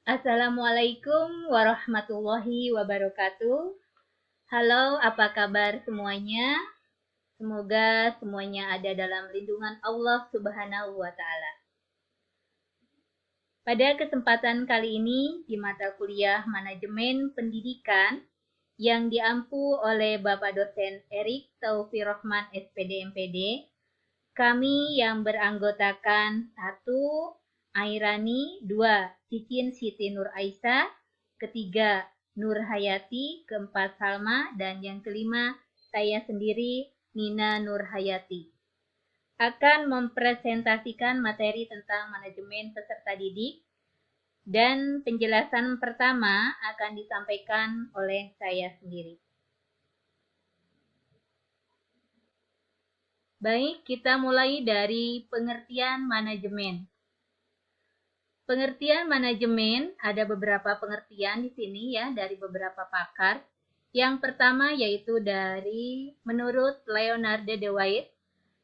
Assalamualaikum warahmatullahi wabarakatuh. Halo, apa kabar semuanya? Semoga semuanya ada dalam lindungan Allah Subhanahu wa Ta'ala. Pada kesempatan kali ini, di mata kuliah Manajemen Pendidikan yang diampu oleh Bapak Dosen Erik Taufiq Rohman SPD MPD, kami yang beranggotakan 1. Airani, 2. Cicin Siti Nur Aisyah, ketiga Nur Hayati, keempat Salma, dan yang kelima saya sendiri Nina Nur Hayati akan mempresentasikan materi tentang manajemen peserta didik dan penjelasan pertama akan disampaikan oleh saya sendiri. Baik, kita mulai dari pengertian manajemen. Pengertian manajemen, ada beberapa pengertian di sini ya dari beberapa pakar. Yang pertama yaitu dari menurut Leonardo de White,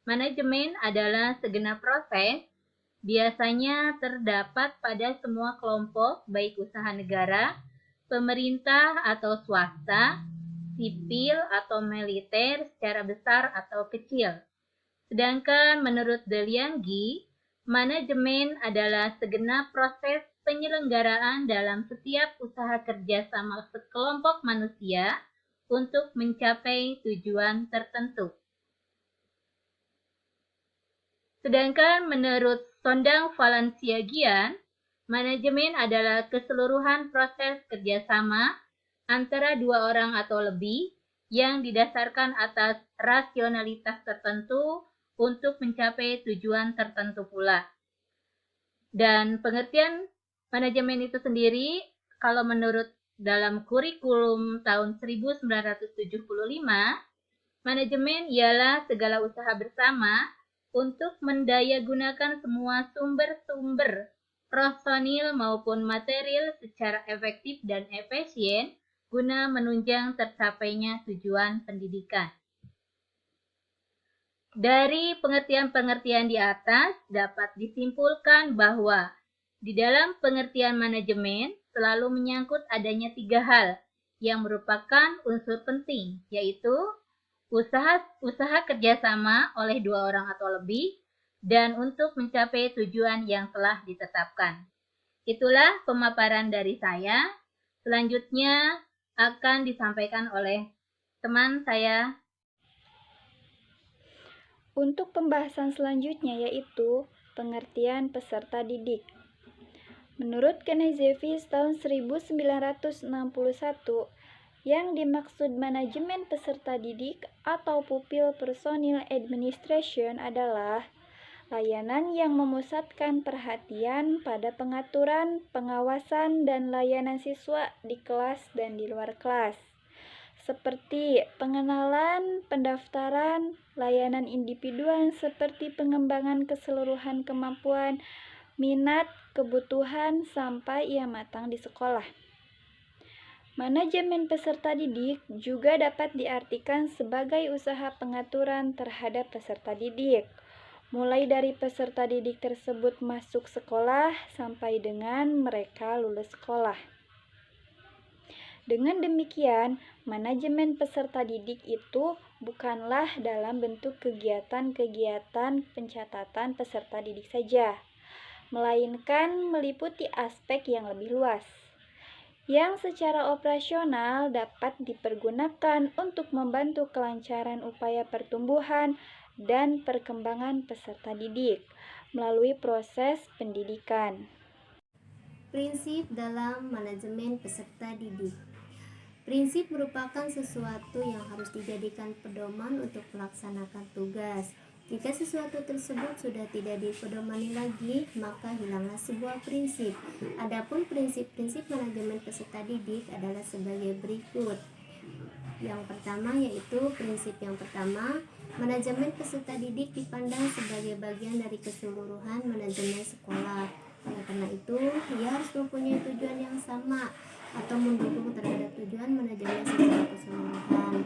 manajemen adalah segenap proses biasanya terdapat pada semua kelompok baik usaha negara, pemerintah atau swasta, sipil atau militer secara besar atau kecil. Sedangkan menurut Delianggi, manajemen adalah segenap proses penyelenggaraan dalam setiap usaha kerjasama sekelompok manusia untuk mencapai tujuan tertentu. Sedangkan menurut Sondang Valenciagian, manajemen adalah keseluruhan proses kerjasama antara dua orang atau lebih yang didasarkan atas rasionalitas tertentu untuk mencapai tujuan tertentu pula. Dan pengertian manajemen itu sendiri, kalau menurut dalam kurikulum tahun 1975, manajemen ialah segala usaha bersama untuk mendayagunakan semua sumber-sumber personil maupun material secara efektif dan efisien guna menunjang tercapainya tujuan pendidikan. Dari pengertian-pengertian di atas dapat disimpulkan bahwa di dalam pengertian manajemen selalu menyangkut adanya 3 hal yang merupakan unsur penting, yaitu usaha kerjasama oleh 2 orang atau lebih dan untuk mencapai tujuan yang telah ditetapkan. Itulah pemaparan dari saya. Selanjutnya akan disampaikan oleh teman saya. Untuk pembahasan selanjutnya yaitu pengertian peserta didik. Menurut Kniezevich tahun 1961, yang dimaksud manajemen peserta didik atau pupil personil administration adalah layanan yang memusatkan perhatian pada pengaturan, pengawasan, dan layanan siswa di kelas dan di luar kelas, seperti pengenalan, pendaftaran, layanan individuan seperti pengembangan keseluruhan kemampuan, minat, kebutuhan, sampai ia matang di sekolah. Manajemen peserta didik juga dapat diartikan sebagai usaha pengaturan terhadap peserta didik, mulai dari peserta didik tersebut masuk sekolah sampai dengan mereka lulus sekolah. Dengan demikian, manajemen peserta didik itu bukanlah dalam bentuk kegiatan-kegiatan pencatatan peserta didik saja, melainkan meliputi aspek yang lebih luas, yang secara operasional dapat dipergunakan untuk membantu kelancaran upaya pertumbuhan dan perkembangan peserta didik melalui proses pendidikan. Prinsip dalam manajemen peserta didik. Prinsip merupakan sesuatu yang harus dijadikan pedoman untuk melaksanakan tugas. Jika sesuatu tersebut sudah tidak dipedomani lagi, maka hilanglah sebuah prinsip. Adapun prinsip-prinsip manajemen peserta didik adalah sebagai berikut. Yang pertama yaitu prinsip yang pertama, manajemen peserta didik dipandang sebagai bagian dari keseluruhan manajemen sekolah. Oleh karena itu, ia harus mempunyai tujuan yang sama atau mendukung terhadap tujuan manajemen secara keseluruhan.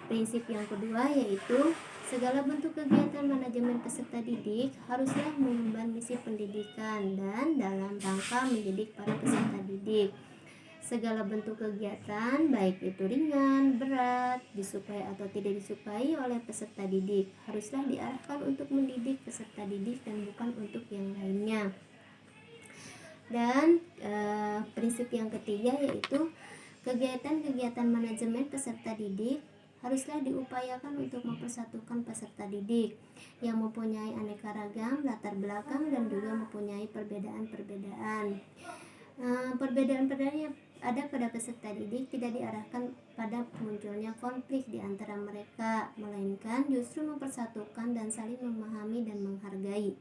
Prinsip yang kedua yaitu Segala bentuk kegiatan manajemen peserta didik haruslah mengemban misi pendidikan dan dalam rangka mendidik para peserta didik. Segala bentuk kegiatan, baik itu ringan, berat, disukai atau tidak disukai oleh peserta didik, haruslah diarahkan untuk mendidik peserta didik dan bukan untuk yang lainnya. Dan prinsip yang ketiga yaitu kegiatan-kegiatan manajemen peserta didik haruslah diupayakan untuk mempersatukan peserta didik yang mempunyai aneka ragam latar belakang dan juga mempunyai perbedaan-perbedaan. Perbedaan-perbedaan yang ada pada peserta didik tidak diarahkan pada munculnya konflik di antara mereka, melainkan justru mempersatukan dan saling memahami dan menghargai.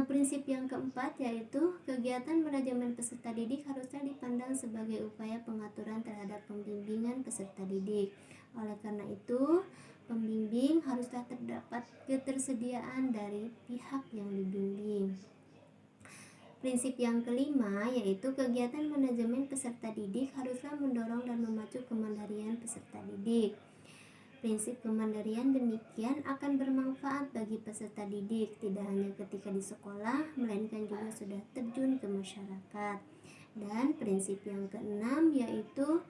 Prinsip yang keempat yaitu kegiatan manajemen peserta didik haruslah dipandang sebagai upaya pengaturan terhadap pembimbingan peserta didik. Oleh karena itu, pembimbing haruslah terdapat ketersediaan dari pihak yang dibimbing. Prinsip yang kelima yaitu kegiatan manajemen peserta didik haruslah mendorong dan memacu kemandirian peserta didik. Prinsip kemandirian demikian akan bermanfaat bagi peserta didik tidak hanya ketika di sekolah, melainkan juga sudah terjun ke masyarakat. Dan prinsip yang keenam yaitu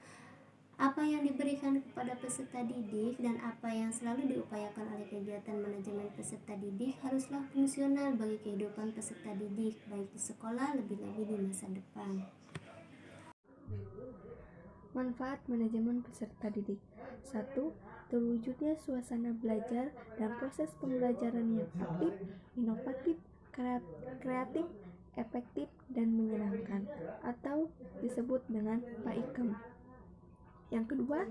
apa yang diberikan kepada peserta didik dan apa yang selalu diupayakan oleh kegiatan manajemen peserta didik haruslah fungsional bagi kehidupan peserta didik, baik di sekolah lebih-lebih di masa depan. Manfaat manajemen peserta didik. 1. Terwujudnya suasana belajar dan proses pembelajaran yang aktif, inovatif, kreatif, efektif, dan menyenangkan, atau disebut dengan PAIKEM. Yang kedua,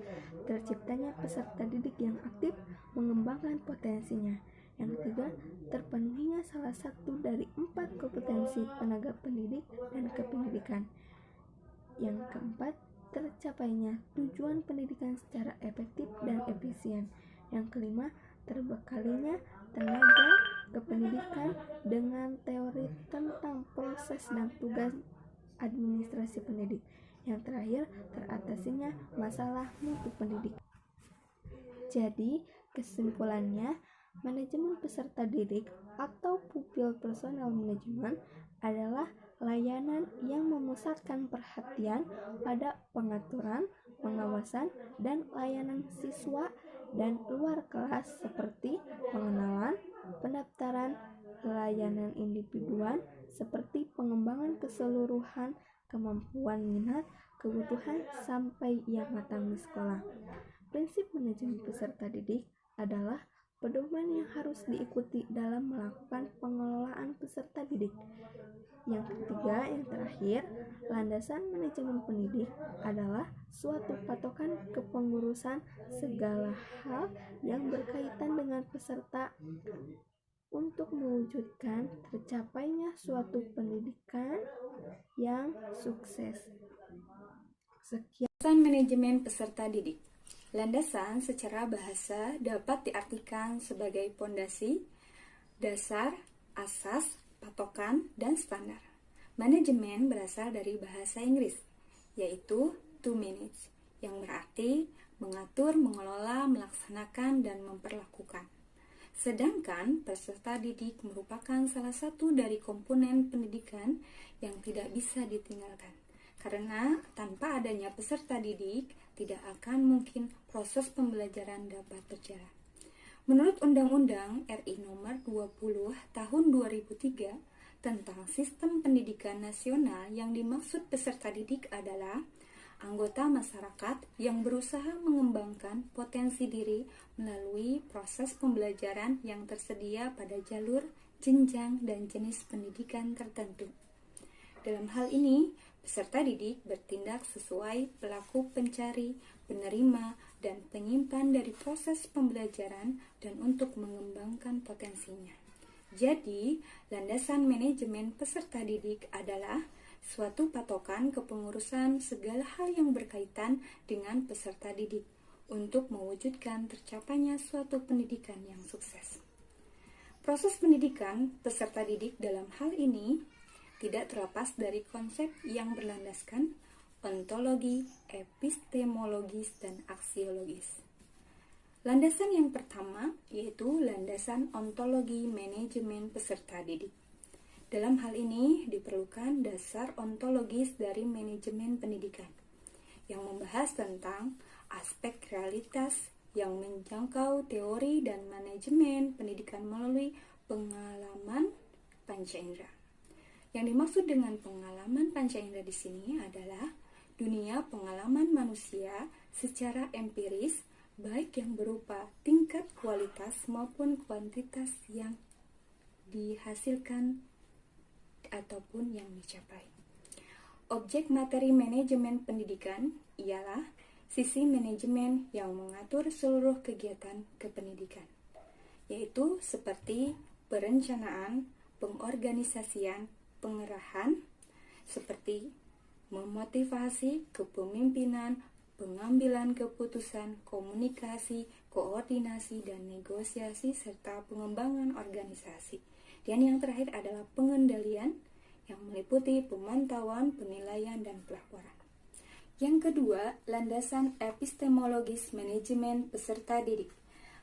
terciptanya peserta didik yang aktif mengembangkan potensinya. Yang ketiga, terpenuhinya salah satu dari 4 kompetensi tenaga pendidik dan kependidikan. Yang keempat, tercapainya tujuan pendidikan secara efektif dan efisien. Yang kelima, terbekalinya tenaga kependidikan dengan teori tentang proses dan tugas administrasi pendidik. Yang terakhir, teratasinya masalah mutu pendidikan. Jadi, kesimpulannya, manajemen peserta didik atau pupil personal management adalah layanan yang memusatkan perhatian pada pengaturan, pengawasan, dan layanan siswa dan luar kelas seperti pengenalan, pendaftaran, layanan individuan seperti pengembangan keseluruhan kemampuan minat, kebutuhan sampai ia matang di sekolah. Prinsip manajemen peserta didik adalah pedoman yang harus diikuti dalam melakukan pengelolaan peserta didik. Yang ketiga, yang terakhir, landasan manajemen pendidik adalah suatu patokan kepengurusan segala hal yang berkaitan dengan peserta untuk mewujudkan tercapainya suatu pendidikan yang sukses. Landasan manajemen peserta didik. Landasan secara bahasa dapat diartikan sebagai pondasi, dasar, asas, patokan, dan standar. Manajemen berasal dari bahasa Inggris, yaitu to manage, yang berarti mengatur, mengelola, melaksanakan, dan memperlakukan. Sedangkan peserta didik merupakan salah satu dari komponen pendidikan yang tidak bisa ditinggalkan. Karena tanpa adanya peserta didik, tidak akan mungkin proses pembelajaran dapat berjalan. Menurut Undang-Undang RI Nomor 20 Tahun 2003 tentang Sistem Pendidikan Nasional, yang dimaksud peserta didik adalah anggota masyarakat yang berusaha mengembangkan potensi diri melalui proses pembelajaran yang tersedia pada jalur, jenjang, dan jenis pendidikan tertentu. Dalam hal ini, peserta didik bertindak sesuai pelaku pencari, penerima, dan penyimpan dari proses pembelajaran dan untuk mengembangkan potensinya. Jadi, landasan manajemen peserta didik adalah suatu patokan kepengurusan segala hal yang berkaitan dengan peserta didik untuk mewujudkan tercapainya suatu pendidikan yang sukses. Proses pendidikan peserta didik dalam hal ini tidak terlepas dari konsep yang berlandaskan ontologi, epistemologis, dan aksiologis. Landasan yang pertama yaitu landasan ontologi manajemen peserta didik. Dalam hal ini diperlukan dasar ontologis dari manajemen pendidikan yang membahas tentang aspek realitas yang menjangkau teori dan manajemen pendidikan melalui pengalaman panca indera. Yang dimaksud dengan pengalaman panca indera di sini adalah dunia pengalaman manusia secara empiris, baik yang berupa tingkat kualitas maupun kuantitas yang dihasilkan ataupun yang dicapai. Objek materi manajemen pendidikan ialah sisi manajemen yang mengatur seluruh kegiatan kependidikan, yaitu seperti perencanaan, pengorganisasian, pengerahan, seperti memotivasi, kepemimpinan, pengambilan keputusan, komunikasi, koordinasi, dan negosiasi, serta pengembangan organisasi. Dan yang terakhir adalah pengendalian yang meliputi pemantauan, penilaian, dan pelaporan. Yang kedua, landasan epistemologis manajemen peserta didik.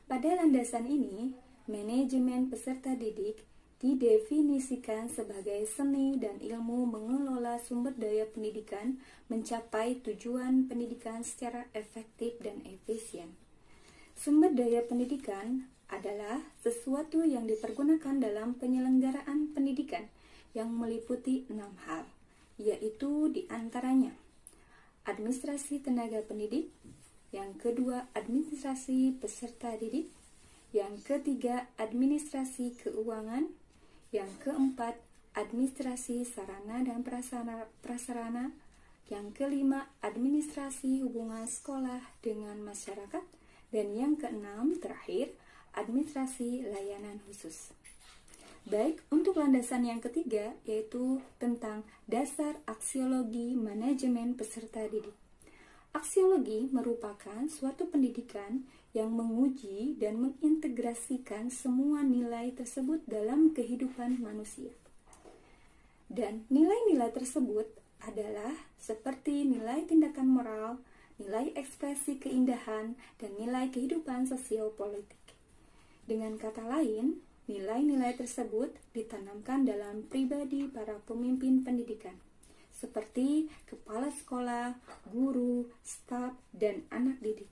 Pada landasan ini, manajemen peserta didik didefinisikan sebagai seni dan ilmu mengelola sumber daya pendidikan mencapai tujuan pendidikan secara efektif dan efisien. Sumber daya pendidikan adalah sesuatu yang dipergunakan dalam penyelenggaraan pendidikan yang meliputi 6 hal, yaitu diantaranya administrasi tenaga pendidik, yang kedua administrasi peserta didik, yang ketiga administrasi keuangan, yang keempat administrasi sarana dan prasarana, yang kelima administrasi hubungan sekolah dengan masyarakat, dan yang keenam terakhir administrasi layanan khusus. Baik, untuk landasan yang ketiga yaitu tentang dasar aksiologi manajemen peserta didik. Aksiologi merupakan suatu pendidikan yang menguji dan mengintegrasikan semua nilai tersebut dalam kehidupan manusia. Dan nilai-nilai tersebut adalah seperti nilai tindakan moral, nilai ekspresi keindahan, dan nilai kehidupan sosiopolitik. Dengan kata lain, nilai-nilai tersebut ditanamkan dalam pribadi para pemimpin pendidikan, seperti kepala sekolah, guru, staf, dan anak didik.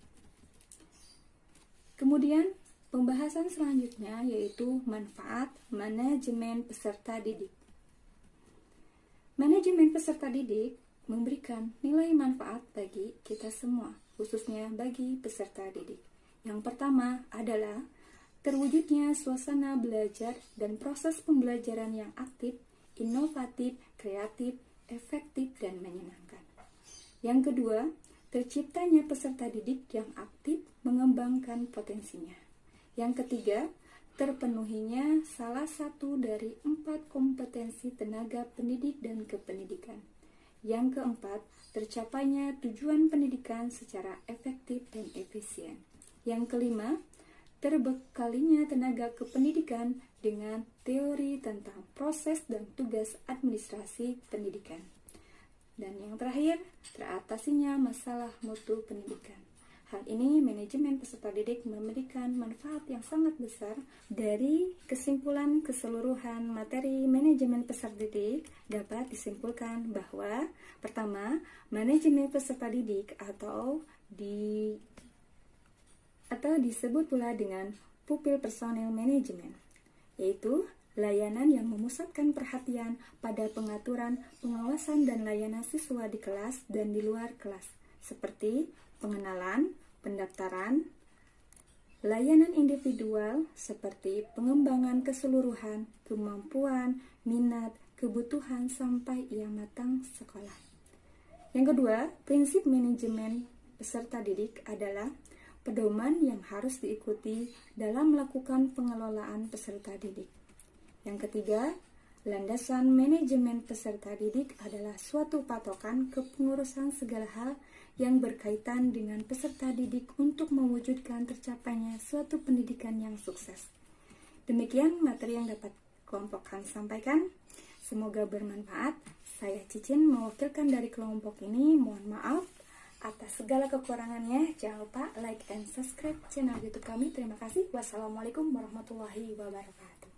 Kemudian, pembahasan selanjutnya yaitu manfaat manajemen peserta didik. Manajemen peserta didik memberikan nilai manfaat bagi kita semua, khususnya bagi peserta didik. Yang pertama adalah terwujudnya suasana belajar dan proses pembelajaran yang aktif, inovatif, kreatif, efektif, dan menyenangkan. Yang kedua, terciptanya peserta didik yang aktif mengembangkan potensinya. Yang ketiga, terpenuhinya salah satu dari 4 kompetensi tenaga pendidik dan kependidikan. Yang keempat, tercapainya tujuan pendidikan secara efektif dan efisien. Yang kelima, terbekalinya tenaga kependidikan dengan teori tentang proses dan tugas administrasi pendidikan. Dan yang terakhir, teratasinya masalah mutu pendidikan. Hal ini manajemen peserta didik memberikan manfaat yang sangat besar. Dari kesimpulan keseluruhan materi manajemen peserta didik dapat disimpulkan bahwa pertama, manajemen peserta didik atau disebut pula dengan pupil personel management, yaitu layanan yang memusatkan perhatian pada pengaturan, pengawasan, dan layanan siswa di kelas dan di luar kelas, seperti pengenalan, pendaftaran, layanan individual seperti pengembangan keseluruhan, kemampuan, minat, kebutuhan, sampai ia matang sekolah. Yang kedua, prinsip manajemen peserta didik adalah pedoman yang harus diikuti dalam melakukan pengelolaan peserta didik. Yang ketiga, landasan manajemen peserta didik adalah suatu patokan kepengurusan segala hal yang berkaitan dengan peserta didik untuk mewujudkan tercapainya suatu pendidikan yang sukses. Demikian materi yang dapat kelompok kami sampaikan. Semoga bermanfaat. Saya Cicin mewakilkan dari kelompok ini. Mohon maaf Atas segala kekurangannya, jangan lupa like and subscribe channel YouTube kami. Terima kasih. Wassalamualaikum warahmatullahi wabarakatuh.